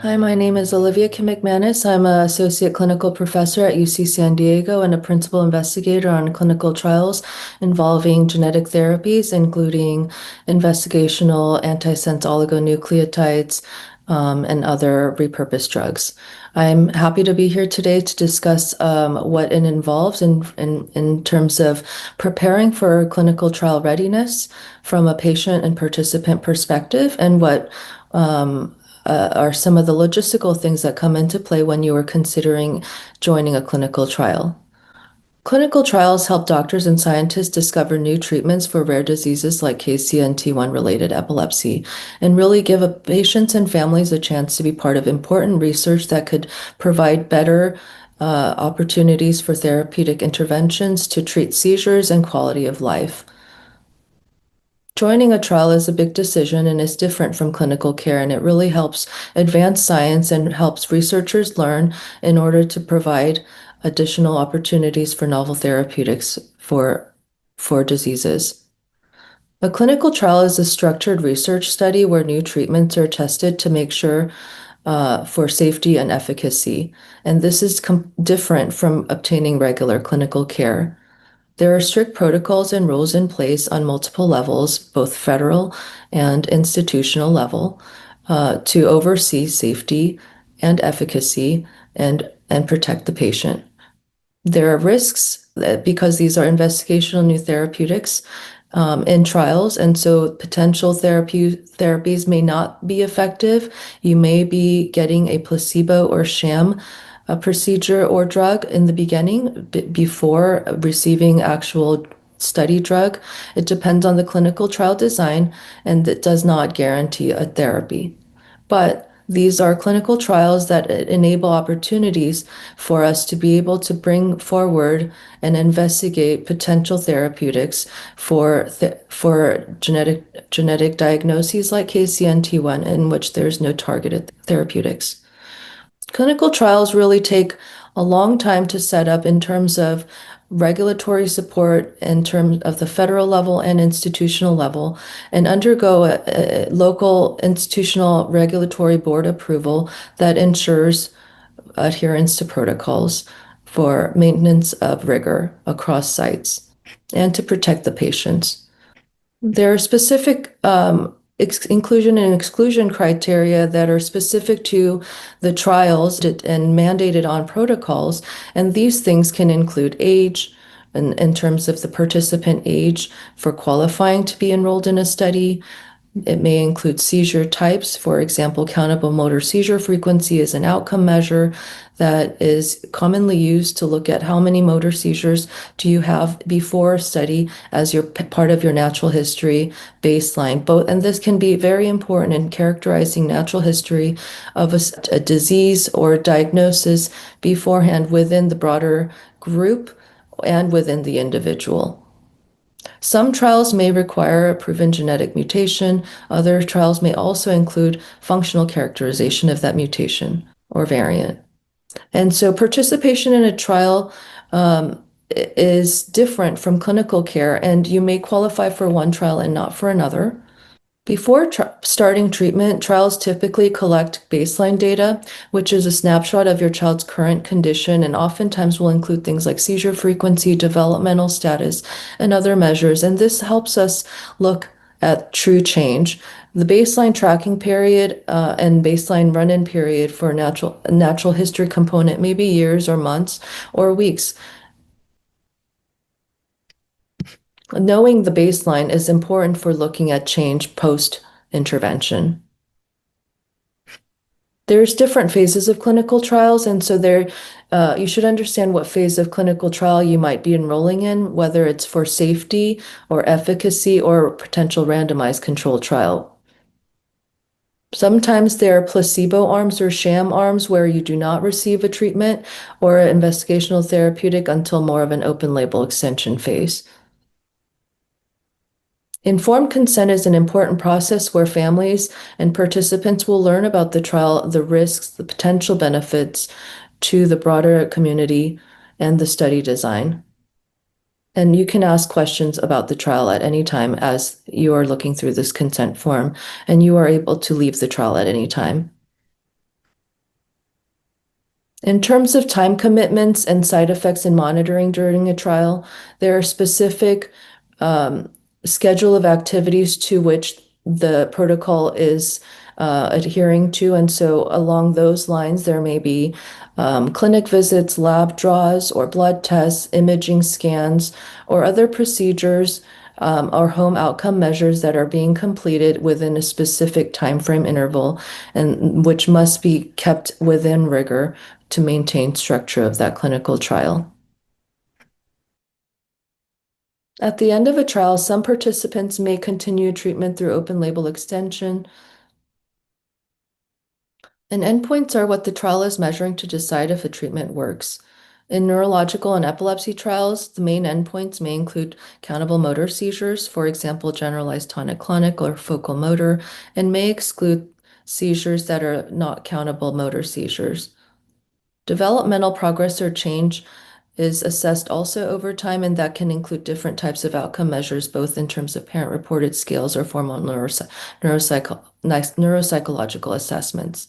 Hi, my name is Olivia Kim-McManus. I'm an associate clinical professor at UC San Diego and a principal investigator on clinical trials involving genetic therapies, including investigational antisense oligonucleotides, and other repurposed drugs. I'm happy to be here today to discuss what it involves in terms of preparing for clinical trial readiness from a patient and participant perspective, and what are some of the logistical things that come into play when you are considering joining a clinical trial. Clinical trials help doctors and scientists discover new treatments for rare diseases like KCNT1 related epilepsy, and really give patients and families a chance to be part of important research that could provide better opportunities for therapeutic interventions to treat seizures and quality of life. Joining a trial is a big decision and is different from clinical care, and it really helps advance science and helps researchers learn in order to provide additional opportunities for novel therapeutics for diseases. A clinical trial is a structured research study where new treatments are tested to make sure for safety and efficacy, and this is different from obtaining regular clinical care. There are strict protocols and rules in place on multiple levels, both federal and institutional level, to oversee safety and efficacy and protect the patient. There are risks because these are investigational new therapeutics in trials, and so potential therapies may not be effective. You may be getting a placebo or sham a procedure or drug in the beginning before receiving actual study drug. It depends on the clinical trial design, and it does not guarantee a therapy. But these are clinical trials that enable opportunities for us to be able to bring forward and investigate potential therapeutics for genetic diagnoses like KCNT1, in which there's no targeted therapeutics. Clinical trials really take a long time to set up in terms of regulatory support in terms of the federal level and institutional level, and undergo a local institutional regulatory board approval that ensures adherence to protocols for maintenance of rigor across sites and to protect the patients. There are specific inclusion and exclusion criteria that are specific to the trials and mandated on protocols, and these things can include age, in terms of the participant age for qualifying to be enrolled in a study. It may include seizure types. For example, countable motor seizure frequency is an outcome measure that is commonly used to look at how many motor seizures do you have before a study as your part of your natural history baseline. And this can be very important in characterizing natural history of a disease or diagnosis beforehand within the broader group and within the individual. Some trials may require a proven genetic mutation. Other trials may also include functional characterization of that mutation or variant. And so participation in a trial is different from clinical care, and you may qualify for one trial and not for another. Before starting treatment, trials typically collect baseline data, which is a snapshot of your child's current condition, and oftentimes will include things like seizure frequency, developmental status, and other measures. And this helps us look at true change. The baseline tracking period and baseline run-in period for a natural history component may be years or months or weeks. Knowing the baseline is important for looking at change post-intervention. There's different phases of clinical trials, and so you should understand what phase of clinical trial you might be enrolling in, whether it's for safety or efficacy or potential randomized controlled trial. Sometimes there are placebo arms or sham arms where you do not receive a treatment or an investigational therapeutic until more of an open label extension phase. Informed consent is an important process where families and participants will learn about the trial, the risks, the potential benefits to the broader community, and the study design. And you can ask questions about the trial at any time as you are looking through this consent form, and you are able to leave the trial at any time. In terms of time commitments and side effects and monitoring during a trial, there are specific um, schedule of activities to which the protocol is adhering to. And so along those lines, there may be clinic visits, lab draws, or blood tests, imaging scans, or other procedures or home outcome measures that are being completed within a specific time frame interval and which must be kept within rigor to maintain structure of that clinical trial. At the end of a trial, some participants may continue treatment through open label extension, and endpoints are what the trial is measuring to decide if a treatment works. In neurological and epilepsy trials, the main endpoints may include countable motor seizures, for example, generalized tonic-clonic or focal motor, and may exclude seizures that are not countable motor seizures. Developmental progress or change is assessed also over time, and that can include different types of outcome measures, both in terms of parent-reported scales or formal neuropsychological assessments.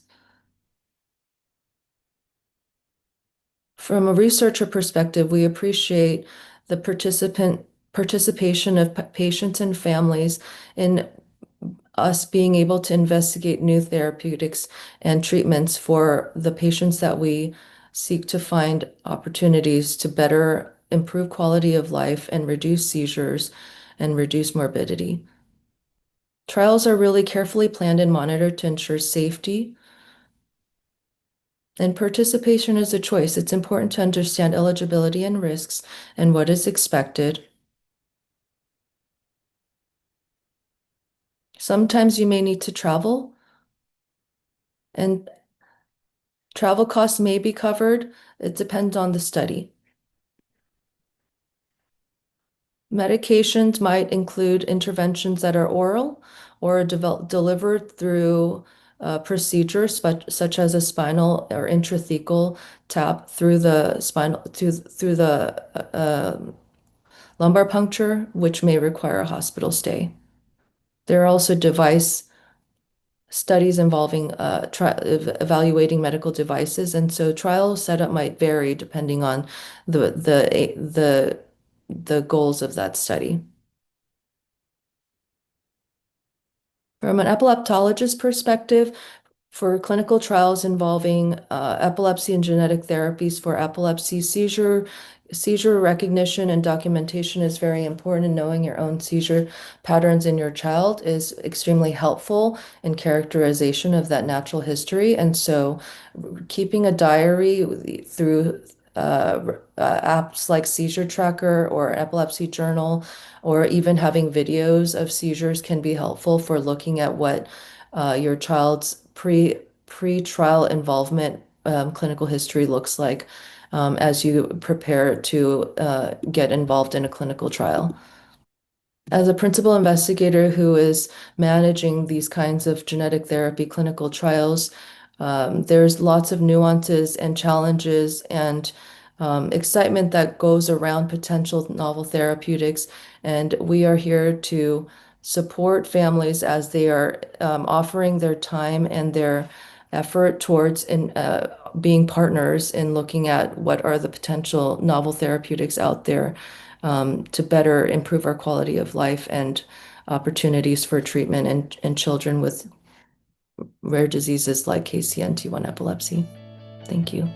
From a researcher perspective, we appreciate the participation of patients and families in us being able to investigate new therapeutics and treatments for the patients that we seek to find opportunities to better improve quality of life and reduce seizures and reduce morbidity. Trials are really carefully planned and monitored to ensure safety, and participation is a choice. It's important to understand eligibility and risks and what is expected. Sometimes you may need to travel, and travel costs may be covered. It depends on the study. Medications might include interventions that are oral or delivered through procedures such as a spinal or intrathecal tap through the spinal through the lumbar puncture, which may require a hospital stay. There are also device studies involving evaluating medical devices, and so trial setup might vary depending on the goals of that study. From an epileptologist perspective, for clinical trials involving epilepsy and genetic therapies for epilepsy, seizure recognition and documentation is very important, and knowing your own seizure patterns in your child is extremely helpful in characterization of that natural history. And so keeping a diary through apps like Seizure Tracker or Epilepsy Journal, or even having videos of seizures can be helpful for looking at what your child's pre-trial involvement clinical history looks like as you prepare to get involved in a clinical trial. As a principal investigator who is managing these kinds of genetic therapy clinical trials, there's lots of nuances and challenges and excitement that goes around potential novel therapeutics. And we are here to support families as they are offering their time and their effort towards being partners in looking at what are the potential novel therapeutics out there to better improve our quality of life and opportunities for treatment in children with rare diseases like KCNT1 epilepsy. Thank you.